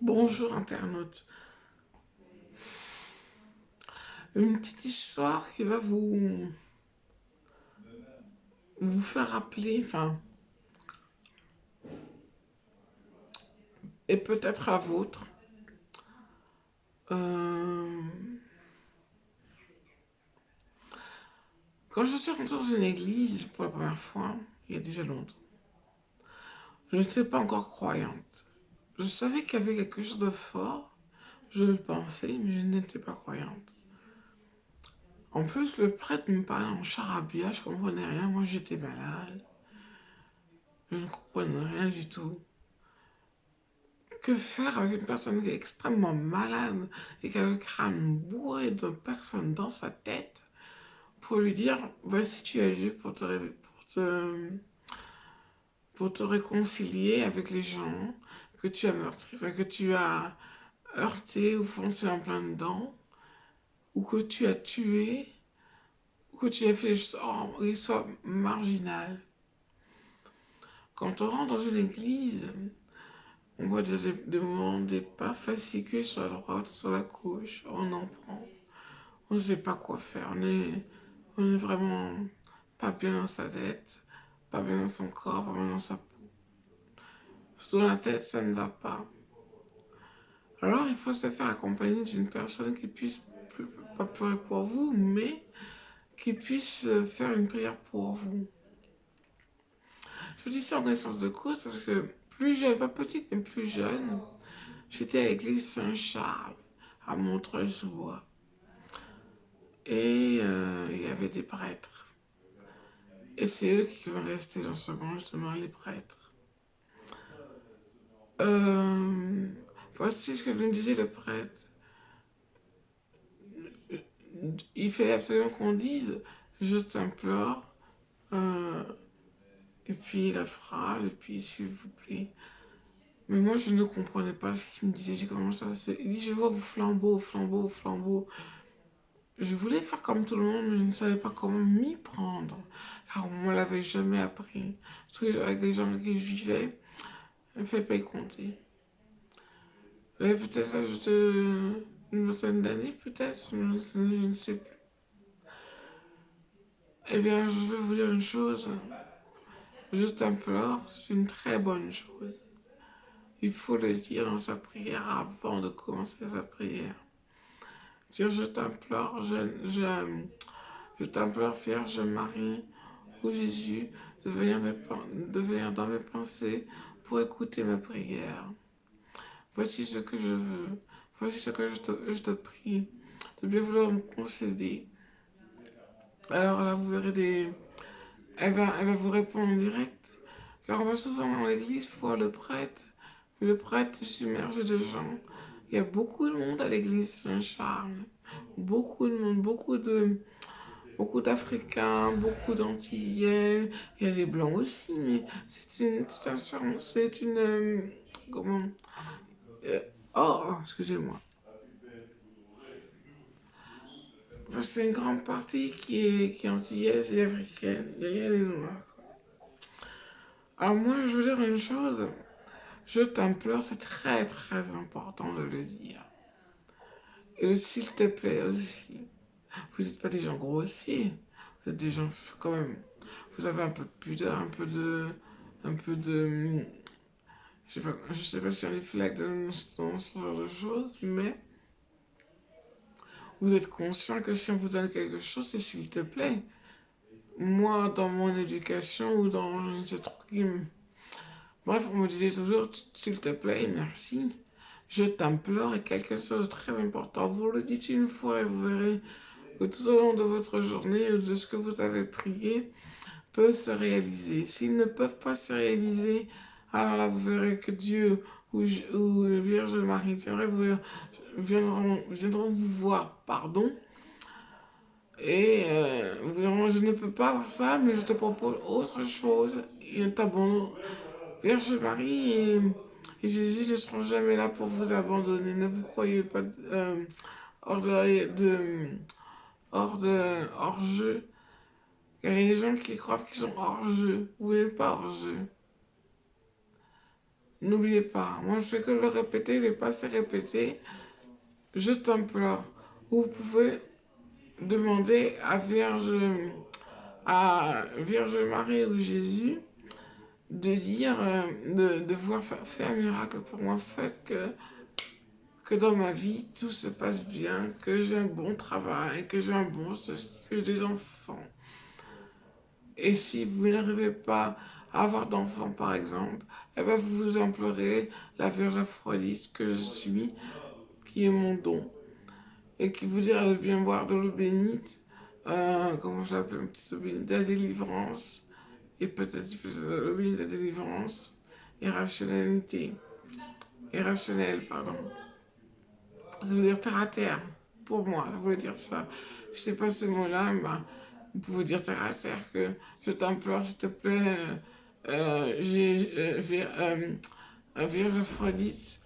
Bonjour internaute. Une petite histoire qui va vous faire rappeler, enfin, et peut-être à vôtre. Euh, Quand je suis rentrée dans une église pour la première fois, il y a déjà longtemps, je n'étais pas encore croyante. Je savais qu'il y avait quelque chose de fort, je le pensais, mais je n'étais pas croyante. En plus, le prêtre me parlait en charabia, je comprenais rien, moi j'étais malade, je ne comprenais rien du tout. Que faire avec une personne qui est extrêmement malade et qui a le crâne bourré de personnes dans sa tête pour lui dire voici tu as Dieu pour te réconcilier avec les gens que tu as meurtris, enfin, que tu as heurté ou foncé en plein dedans, ou que tu as tué, ou que tu as fait qu'il soit marginal. Quand on rentre dans une église, on voit des moments, des pas fascicules sur la droite, sur la gauche, on en prend. On ne sait pas quoi faire. On est vraiment pas bien dans sa tête, pas bien dans son corps, pas bien dans sa peau. Surtout dans la tête, ça ne va pas. Alors il faut se faire accompagner d'une personne qui puisse pas pleurer pour vous, mais qui puisse faire une prière pour vous. Je vous dis ça en connaissance de cause parce que plus jeune, pas petite, mais plus jeune, j'étais à l'église Saint-Charles, à Montreuil-sous-Bois. Et il y avait des prêtres. Et c'est eux qui vont rester dans ce monde, justement, les prêtres. Euh, Voici ce que nous disait le prêtre. Il fallait absolument qu'on dise, je t'implore, euh, et puis la phrase, et puis s'il vous plaît. Mais moi, je ne comprenais pas ce qu'il me disait. J'ai commencé à se... Il dit, je vois vos flambeaux, flambeaux, flambeaux. Je voulais faire comme tout le monde, mais je ne savais pas comment m'y prendre. Car on ne me l'avait jamais appris. Parce que avec les gens avec qui je vivais, il ne fallait pas y compter. J'avais peut-être ajouté une vingtaine d'années, peut-être, je ne sais plus. Eh bien, je vais vous dire une chose. Je t'implore, c'est une très bonne chose. Il faut le dire dans sa prière avant de commencer sa prière. Dire je t'implore, Vierge Marie ou Jésus, de venir dans mes pensées pour écouter ma prière. Voici ce que je veux. Voici ce que je te prie de bien vouloir me concéder. Alors là, vous verrez elle va vous répondre en direct. Car on va souvent dans l'église voir le prêtre. Le prêtre est submergé de gens. Il y a beaucoup de monde à l'église Saint-Charles. Beaucoup de monde, beaucoup d'Africains, beaucoup d'Antillais. Il y a des Blancs aussi, mais c'est une, comment, euh, oh, excusez-moi. Enfin, c'est une grande partie qui est antillaise et africaine. Il y a les Noirs. Alors moi, je veux dire une chose. Je t'implore, c'est très très important de le dire. Et le s'il te plaît aussi. Vous n'êtes pas des gens grossiers. Vous êtes des gens quand même. Vous avez un peu de pudeur, un peu de, je sais pas si on est flag dans ce genre de choses, mais vous êtes conscient que si on vous donne quelque chose, c'est s'il te plaît. Moi, dans mon éducation ou dans ce truc, bref, on me disait toujours, s'il te plaît, merci. Je t'implore est quelque chose de très important. Vous le dites une fois et vous verrez que tout au long de votre journée ou de ce que vous avez prié peut se réaliser. S'ils ne peuvent pas se réaliser, alors là, vous verrez que Dieu ou Vierge Marie viendront vous voir, pardon. Et vous verrez, je ne peux pas avoir ça, mais je te propose autre chose. Il t'abandonne. Vierge Marie et Jésus ne seront jamais là pour vous abandonner. Ne vous croyez pas hors hors jeu. Il y a des gens qui croient qu'ils sont hors jeu. Vous n'êtes pas hors jeu. n'oubliez pas. Moi, je fais que le répéter, je n'ai pas assez répété. Je t'implore. Vous pouvez demander à Vierge Marie ou Jésus de dire, de voir faire un miracle pour moi. Faites que dans ma vie, tout se passe bien, que j'ai un bon travail, que j'ai un bon ceci, que j'ai des enfants. Et si vous n'arrivez pas à avoir d'enfants, par exemple, eh ben vous implorez la Vierge Aphrodite que je suis, qui est mon don, et qui vous dira de bien boire de l'eau bénite, comment je l'appelle, une petite eau bénite, de la délivrance, et peut-être de l'eau bénite de la délivrance, et rationalité, pardon. Ça veut dire terre à terre, pour moi, ça veut dire ça. Je sais pas ce mot-là, ben, vous pouvez dire terre à terre, que je t'implore, s'il te plaît, Vierge Aphrodite,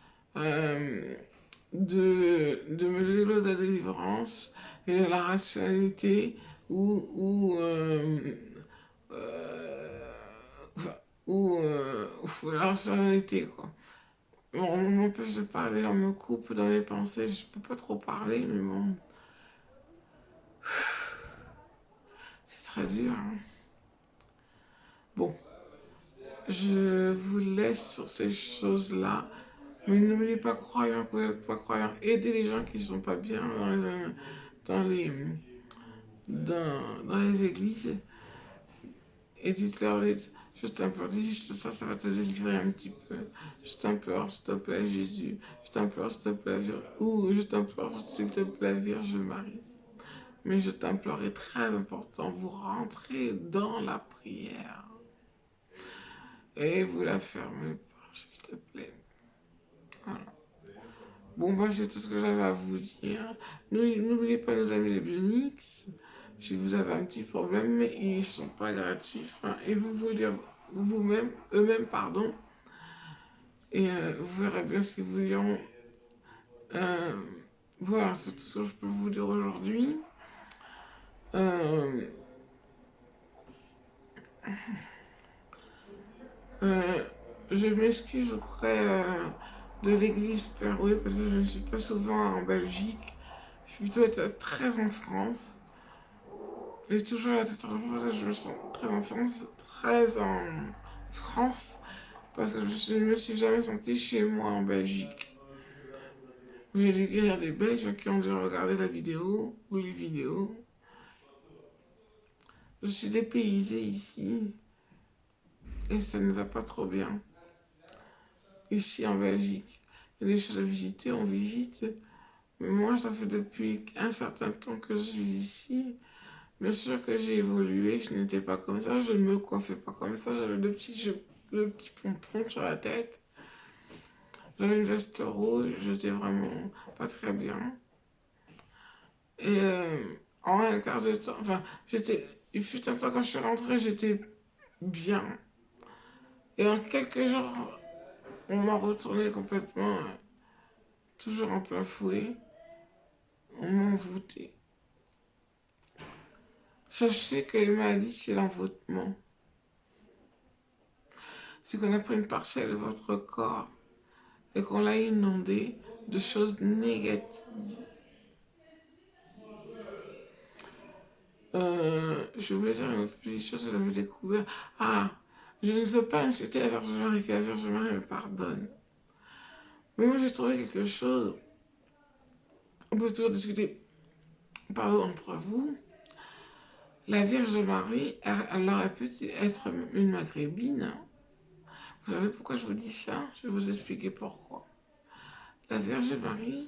de me donner l'eau de la délivrance et de la rationalité euh, la rationalité, quoi. On m'empêche de parler, on me coupe dans mes pensées, je peux pas trop parler, mais bon, c'est très dur, hein. Bon, je vous laisse sur ces choses-là, mais n'oubliez pas, croyants, pas croyants, aidez les gens qui ne sont pas bien dans les, dans les églises, et dites-leur, je t'implore, dis juste ça, ça va te délivrer un petit peu. Je t'implore, s'il te plaît, Jésus. Je t'implore, s'il te plaît, ou je t'implore, s'il te plaît, Vierge Marie. Mais je t'implore, est très important, vous rentrez dans la prière et vous la fermez pas, s'il te plaît. Voilà. Bon, bah, c'est tout ce que j'avais à vous dire. N'oubliez pas nos amis les Bionix. Si vous avez un petit problème, mais ils ne sont pas gratuits. Enfin, et vous vous dire vous-même, eux-mêmes, pardon. Et vous verrez bien ce qu'ils vous diront. Euh, voilà, c'est tout ce que je peux vous dire aujourd'hui. Euh, euh, je m'excuse auprès de l'église Père Louis parce que je ne suis pas souvent en Belgique. Je suis plutôt très en France. J'ai toujours la tête en France, je me sens très en France, très en France, parce que je ne me suis jamais sentie chez moi en Belgique. J'ai dû guérir des Belges qui ont dû regarder la vidéo ou les vidéos. Je suis dépaysée ici et ça ne va pas trop bien. Ici en Belgique, il y a des choses à visiter, on visite. Mais moi, ça fait depuis un certain temps que je suis ici. Bien sûr que j'ai évolué, je n'étais pas comme ça, je ne me coiffais pas comme ça, j'avais le petit pompon sur la tête. J'avais une veste rouge, j'étais vraiment pas très bien. Et en un quart de temps, enfin, il fut un temps quand je suis rentrée, j'étais bien. Et en quelques jours, on m'a retourné complètement, toujours en plein fouet. On m'a envoûté. Sachez que les maladies, c'est l'envoûtement. C'est qu'on a pris une parcelle de votre corps et qu'on l'a inondé de choses négatives. Je voulais dire une autre petite chose que j'avais découvert. Ah, je ne veux pas insulter la Vierge Marie, que la Vierge Marie me pardonne. Mais moi, j'ai trouvé quelque chose. On peut toujours discuter, pardon, entre vous. La Vierge Marie, elle aurait pu être une maghrébine. Vous savez pourquoi je vous dis ça? Je vais vous expliquer pourquoi. La Vierge Marie,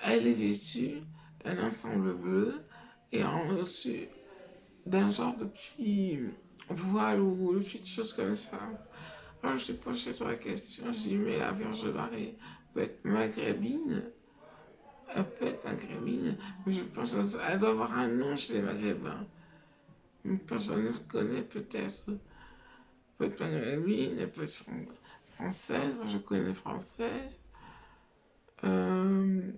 elle est vêtue d'un ensemble bleu et en-dessus d'un genre de petit voile ou de petites choses comme ça. Alors je suis penchée sur la question, j'ai dit mais la Vierge Marie peut être maghrébine, elle peut être maghrébine, mais je pense qu'elle doit avoir un nom chez les maghrébins. Une personne ne connaît peut-être. Elle peut être maghrébine, elle peut être française, moi je connais française. Euh,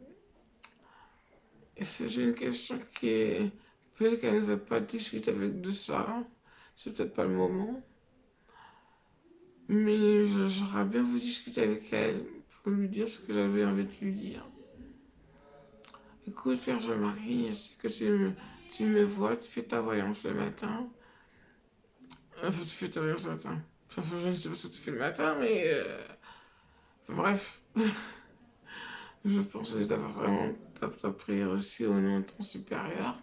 et c'est une question qui est... Peut-être qu'elle ne veut pas discuter avec de ça, c'est peut-être pas le moment. Mais j'aurais bien voulu discuter avec elle pour lui dire ce que j'avais envie de lui dire. Écoute, frère, je marie, je sais que tu me vois, tu fais ta voyance le matin. Enfin, tu fais ta voyance le matin. Enfin, je ne sais pas ce que tu fais le matin, mais bref. Je pense que je dois faire vraiment ta prière aussi au nom de ton supérieur.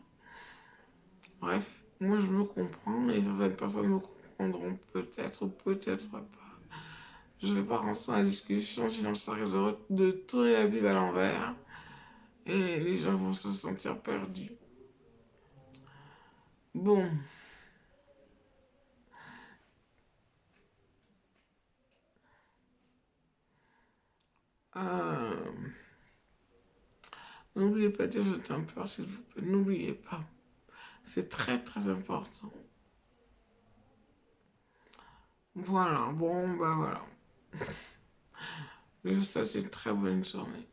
Bref, moi je me comprends et certaines personnes me comprendront peut-être ou peut-être pas. Je vais pas rentrer dans la discussion, sinon ça risque de tourner la Bible à l'envers et les gens vont se sentir perdus. Bon, euh, n'oubliez pas de dire je t'implore s'il vous plaît, n'oubliez pas. C'est très très important. Voilà, bon bah voilà. Je vous souhaite une très bonne journée.